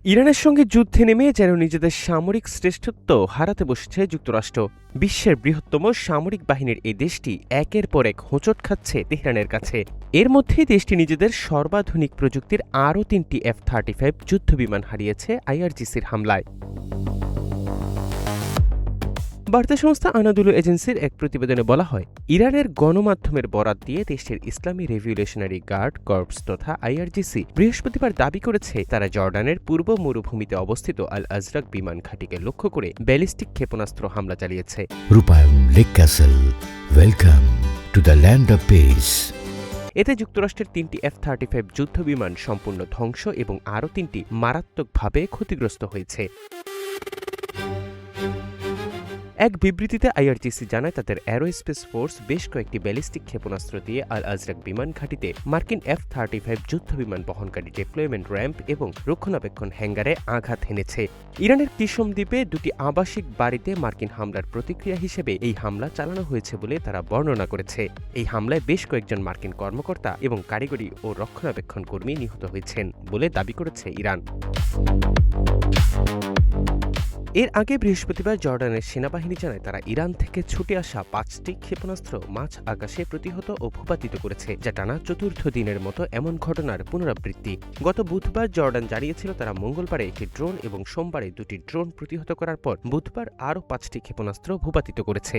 ইরানের সঙ্গে যুদ্ধে নেমে যেন নিজেদের সামরিক শ্রেষ্ঠত্ব হারাতে বসেছে যুক্তরাষ্ট্র। বিশ্বের বৃহত্তম সামরিক বাহিনীর এই দেশটি একের পর এক হোঁচট খাচ্ছে তেহরানের কাছে। এর মধ্যেই দেশটি নিজেদের সর্বাধুনিক প্রযুক্তির আরও ৩টি F-35 যুদ্ধবিমান হারিয়েছে আইআরজিসির হামলায়। বার্তা সংস্থা আনাদুলু এজেন্সির এক প্রতিবেদনে বলা হয়, ইরানের গণমাধ্যমের বরাত দিয়ে দেশটির ইসলামী রেভলিউশনারি গার্ড কর্পস তথা আইআরজিসি বৃহস্পতিবার দাবি করেছে তারা জর্ডানের পূর্ব মরুভূমিতে অবস্থিত আল আজরাক বিমান ঘাঁটিকে লক্ষ্য করে ব্যালিস্টিক ক্ষেপণাস্ত্র হামলা চালিয়েছে। রূপায়ণ lake castle, welcome to the land of piece. এতে যুক্তরাষ্ট্রের ৩টি F-35 যুদ্ধবিমান সম্পূর্ণ ধ্বংস এবং আরও ৩টি মারাত্মকভাবে ক্ষতিগ্রস্ত হয়েছে। এক বিবৃতিতে আইআরজিসি জানায় তাদের অ্যারোস্পেস ফোর্স বেশ কয়েকটি ব্যালিস্টিক ক্ষেপণাস্ত্র দিয়ে আল আজরাক বিমান ঘাঁটিতে মার্কিন F-35 যুদ্ধবিমান বহনকারী ডিপ্লয়মেন্ট র্যাম্প এবং রক্ষণাবেক্ষণ হ্যাঙ্গারে আঘাত হেনেছে। ইরানের কিসম দ্বীপে দুটি আবাসিক বাড়িতে মার্কিন হামলার প্রতিক্রিয়া হিসেবে এই হামলা চালানো হয়েছে বলে তারা বর্ণনা করেছে। এই হামলায় বেশ কয়েকজন মার্কিন কর্মকর্তা এবং কারিগরি ও রক্ষণাবেক্ষণ কর্মী নিহত হয়েছেন বলে দাবি করেছে ইরান। এর আগে বৃহস্পতিবার জর্ডানের সেনাবাহিনী জানায় তারা ইরান থেকে ছুটে আসা 5টি ক্ষেপণাস্ত্র মাঝ আকাশে প্রতিহত ও ভূপাতিত করেছে, যা টানা চতুর্থ দিনের মতো এমন ঘটনার পুনরাবৃত্তি। গত বুধবার জর্ডান জানিয়েছিল তারা মঙ্গলবারে একটি ড্রোন এবং সোমবারে দুটি ড্রোন প্রতিহত করার পর বুধবার আরও 5টি ক্ষেপণাস্ত্র ভূপাতিত করেছে।